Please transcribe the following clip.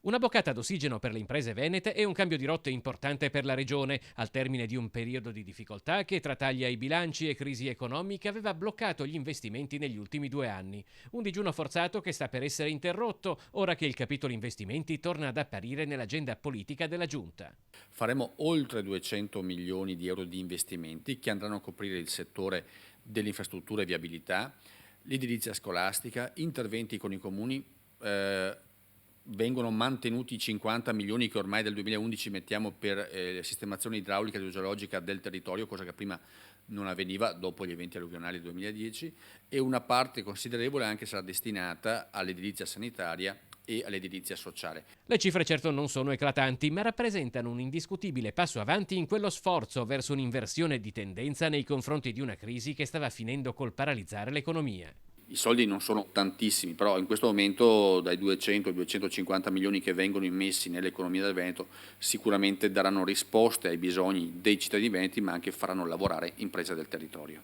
Una boccata d'ossigeno per le imprese venete e un cambio di rotte importante per la regione, al termine di un periodo di difficoltà che tra tagli ai bilanci e crisi economica aveva bloccato gli investimenti negli ultimi 2 anni. Un digiuno forzato che sta per essere interrotto ora che il capitolo investimenti torna ad apparire nell'agenda politica della Giunta. Faremo oltre 200 milioni di euro di investimenti che andranno a coprire il settore delle infrastrutture e viabilità, l'edilizia scolastica, interventi con i comuni. Vengono mantenuti i 50 milioni che ormai dal 2011 mettiamo per sistemazione idraulica ed idrogeologica del territorio, cosa che prima non avveniva dopo gli eventi alluvionali del 2010, e una parte considerevole anche sarà destinata all'edilizia sanitaria e all'edilizia sociale. Le cifre certo non sono eclatanti, ma rappresentano un indiscutibile passo avanti in quello sforzo verso un'inversione di tendenza nei confronti di una crisi che stava finendo col paralizzare l'economia. I soldi non sono tantissimi, però in questo momento dai 200 ai 250 milioni che vengono immessi nell'economia del Veneto sicuramente daranno risposte ai bisogni dei cittadini veneti, ma anche faranno lavorare imprese del territorio.